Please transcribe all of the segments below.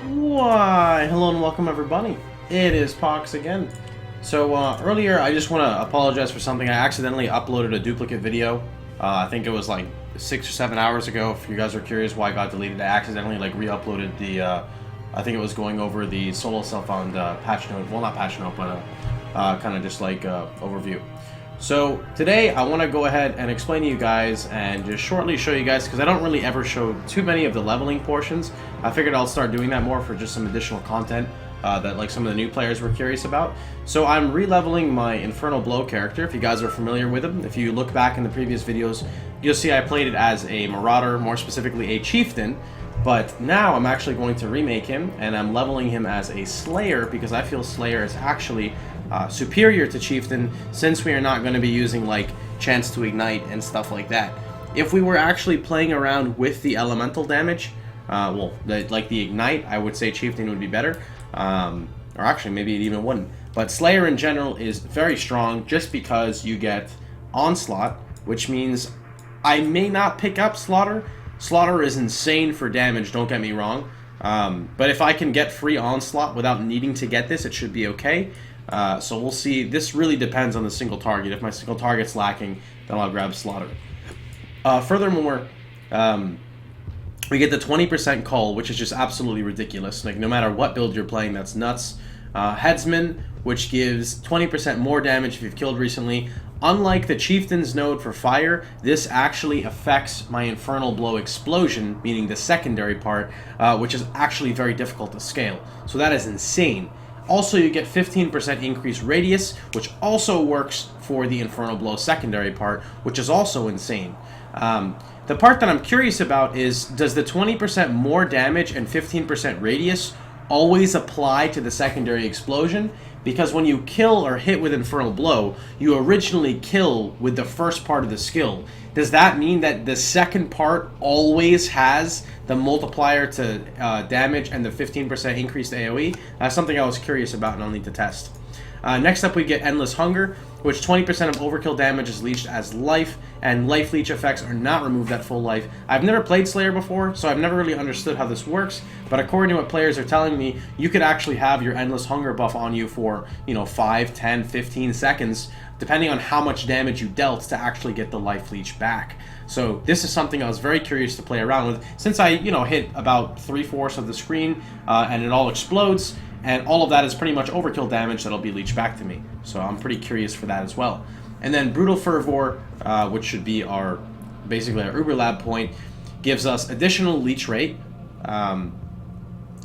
Why, hello and welcome everybody. It is Pohx again. So earlier I just want to apologize for something. I accidentally uploaded a duplicate video. I think it was like 6 or 7 hours ago. If you guys are curious why it got deleted, I accidentally re-uploaded the, I think it was going over the solo self-found patch note. Well, not patch note, but kind of just overview. So today I want to go ahead and explain to you guys and just shortly show you guys, because I don't really ever show too many of the leveling portions. I figured I'll start doing that more for just some additional content that some of the new players were curious about. So I'm re-leveling my Infernal Blow character, if you guys are familiar with him. If you look back in the previous videos, you'll see I played it as a Marauder, more specifically a Chieftain. But now I'm actually going to remake him, and I'm leveling him as a Slayer, because I feel Slayer is actually superior to Chieftain, since we are not going to be using chance to ignite and stuff like that. If we were actually playing around with the elemental damage, the ignite, I would say Chieftain would be better, or actually maybe it even wouldn't. But Slayer in general is very strong, just because you get Onslaught, which means I may not pick up Slaughter. Slaughter is insane for damage, don't get me wrong, but if I can get free Onslaught without needing to get this, it should be okay. So we'll see. This really depends on the single target. If my single target's lacking, then I'll grab Slaughter. Furthermore, we get the 20% cull, which is just absolutely ridiculous. No matter what build you're playing, that's nuts. Headsman, which gives 20% more damage if you've killed recently. Unlike the Chieftain's node for fire, this actually affects my Infernal Blow explosion, meaning the secondary part, which is actually very difficult to scale. So that is insane. Also, you get 15% increased radius, which also works for the Infernal Blow secondary part, which is also insane. The part that I'm curious about is, does the 20% more damage and 15% radius always apply to the secondary explosion? Because when you kill or hit with Infernal Blow, you originally kill with the first part of the skill. Does that mean that the second part always has the multiplier to damage and the 15% increased AoE? That's something I was curious about and I'll need to test. Next up we get Endless Hunger, which 20% of overkill damage is leached as life, and life leech effects are not removed at full life. I've never played Slayer before, so I've never really understood how this works, but according to what players are telling me, you could actually have your Endless Hunger buff on you for, 5, 10, 15 seconds, depending on how much damage you dealt to actually get the life leech back. So this is something I was very curious to play around with, since I, hit about 3/4 of the screen, and it all explodes. And all of that is pretty much overkill damage that'll be leached back to me. So I'm pretty curious for that as well. And then Brutal Fervor, which should be basically our Uber Lab point, gives us additional leech rate.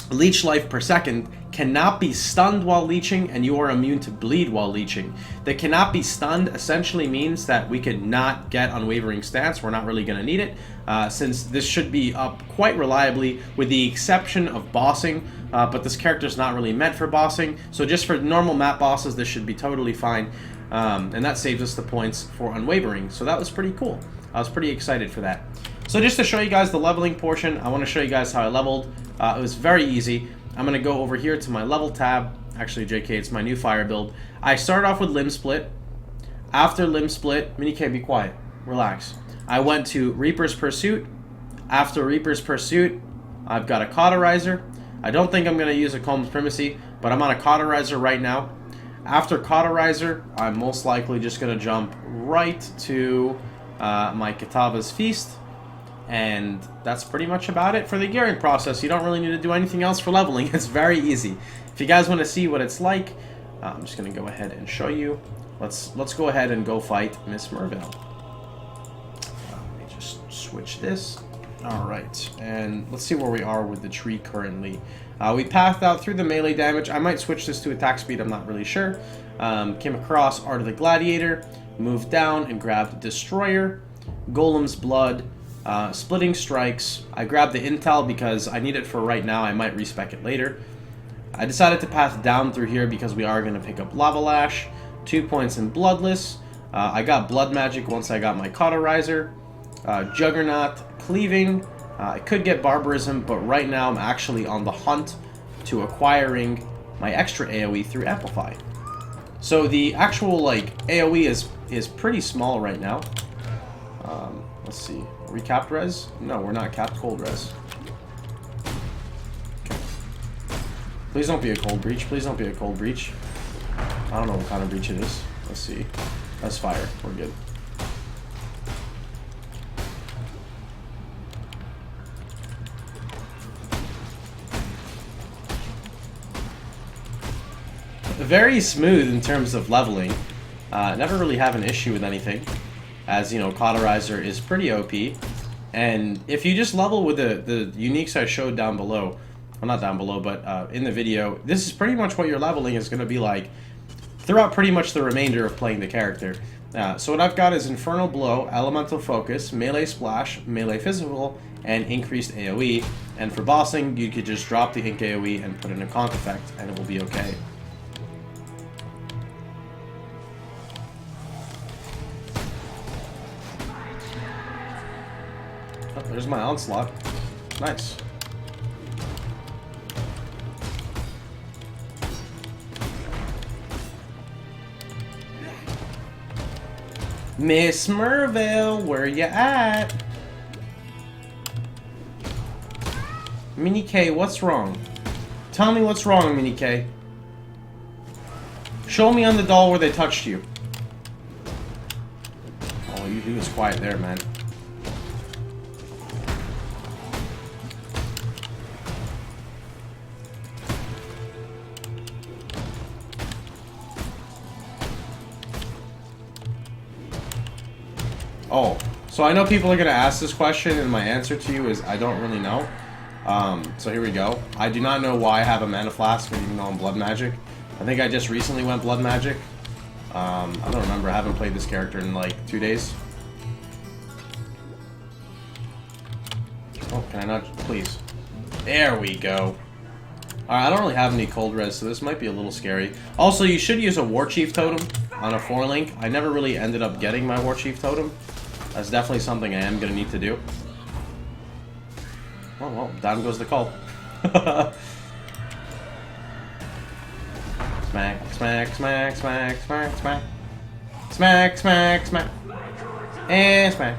Leech life per second, cannot be stunned while leeching, and you are immune to bleed while leeching. The cannot be stunned essentially means that we could not get Unwavering Stance. We're not really going to need it, since this should be up quite reliably, with the exception of bossing, but this character is not really meant for bossing, so just for normal map bosses this should be totally fine, and that saves us the points for Unwavering, so that was pretty cool. I was pretty excited for that. So just to show you guys the leveling portion, I want to show you guys how I leveled. It was very easy. I'm going to go over here to my level tab. Actually, JK, it's my new fire build. I started off with Limb Split. After Limb Split, Mini-K, be quiet. Relax. I went to Reaper's Pursuit. After Reaper's Pursuit, I've got a Cauterizer. I don't think I'm going to use a Comb's Primacy, but I'm on a Cauterizer right now. After Cauterizer, I'm most likely just going to jump right to my Kitava's Feast. And that's pretty much about it for the gearing process. You don't really need to do anything else for leveling. It's very easy. If you guys want to see what it's like, I'm just going to go ahead and show you. Let's go ahead and go fight Miss Merville. Let me just switch this. Alright, and let's see where we are with the tree currently. We pathed out through the melee damage. I might switch this to attack speed, I'm not really sure. Came across Art of the Gladiator, moved down and grabbed Destroyer, Golem's Blood, Splitting Strikes. I grabbed the Intel because I need it for right now. I might respec it later. I decided to path down through here because we are going to pick up Lava Lash, 2 points in Bloodless. I got Blood Magic once I got my Cauterizer. Juggernaut, Cleaving. I could get Barbarism, but right now I'm actually on the hunt to acquiring my extra AoE through Amplify. So the actual AoE is pretty small right now. Let's see. Are we capped res? No, we're not capped cold res. Okay. Please don't be a cold breach. Please don't be a cold breach. I don't know what kind of breach it is. Let's see. That's fire. We're good. Very smooth in terms of leveling. Never really have an issue with anything. As, you know, Cauterizer is pretty OP. And if you just level with the uniques I showed down below, well, not down below, but in the video, this is pretty much what your leveling is going to be like throughout pretty much the remainder of playing the character. So what I've got is Infernal Blow, Elemental Focus, Melee Splash, Melee Physical, and Increased AoE. And for bossing, you could just drop the Ink AoE and put in a Conk effect, and it will be okay. Oh, there's my Onslaught. Nice. Miss Merville, where you at? Mini K, what's wrong? Tell me what's wrong, Mini K. Show me on the doll where they touched you. All you do is quiet there, man. Oh, so I know people are going to ask this question, and my answer to you is I don't really know. So here we go. I do not know why I have a Mana Flask, even though I'm Blood Magic. I think I just recently went Blood Magic. I don't remember. I haven't played this character in like 2 days. Oh, can I not? Please. There we go. Alright, I don't really have any cold res, so this might be a little scary. Also, you should use a War Chief Totem on a 4-link. I never really ended up getting my War Chief Totem. That's definitely something I am going to need to do. Oh, well, down goes the call. Smack, smack, smack, smack, smack, smack. Smack, smack, smack. And smack.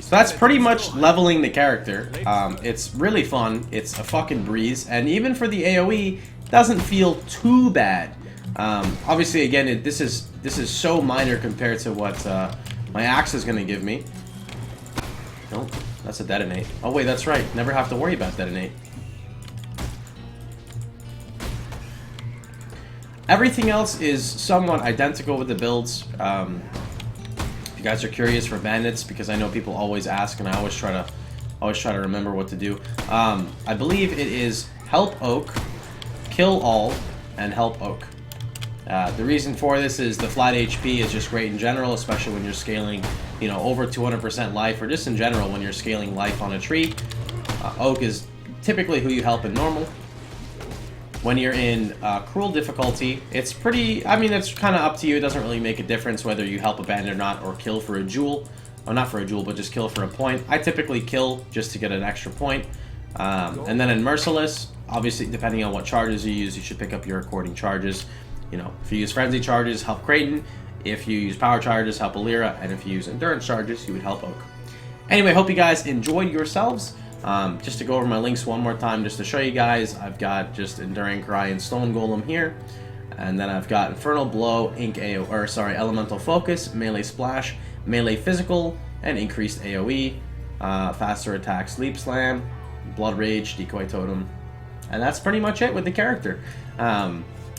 So that's pretty much leveling the character. It's really fun. It's a fucking breeze. And even for the AoE, it doesn't feel too bad. Obviously, again, this is so minor compared to what my axe is going to give me. Nope, that's a detonate. Oh wait, that's right. Never have to worry about detonate. Everything else is somewhat identical with the builds. If you guys are curious for Bandits, because I know people always ask, and I always try to remember what to do. I believe it is Help Oak, Kill All, and Help Oak. The reason for this is the flat HP is just great in general, especially when you're scaling, you know, over 200% life, or just in general when you're scaling life on a tree. Oak is typically who you help in normal. When you're in cruel difficulty, it's pretty, I mean, it's kind of up to you. It doesn't really make a difference whether you help a bandit or not, or kill for a jewel. Or not for a jewel, but just kill for a point. I typically kill just to get an extra point. And then in Merciless, obviously, depending on what charges you use, you should pick up your according charges. You know, if you use Frenzy charges, help Creighton. If you use Power charges, help Alira. And if you use Endurance charges, you would help Oak. Anyway, hope you guys enjoyed yourselves. Just to go over my links one more time, just to show you guys, I've got just Enduring Cry and Stone Golem here. And then I've got Infernal Blow, Elemental Focus, Melee Splash, Melee Physical, and Increased AoE, Faster Attack, Sleep Slam, Blood Rage, Decoy Totem. And that's pretty much it with the character.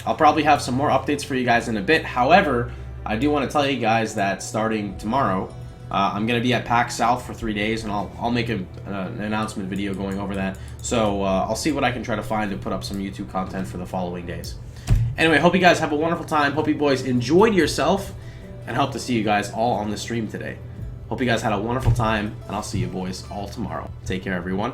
I'll probably have some more updates for you guys in a bit. However, I do want to tell you guys that starting tomorrow, I'm going to be at PAX South for 3 days, and I'll make an announcement video going over that. So I'll see what I can try to find to put up some YouTube content for the following days. Anyway, hope you guys have a wonderful time. Hope you boys enjoyed yourself, and hope to see you guys all on the stream today. Hope you guys had a wonderful time, and I'll see you boys all tomorrow. Take care, everyone.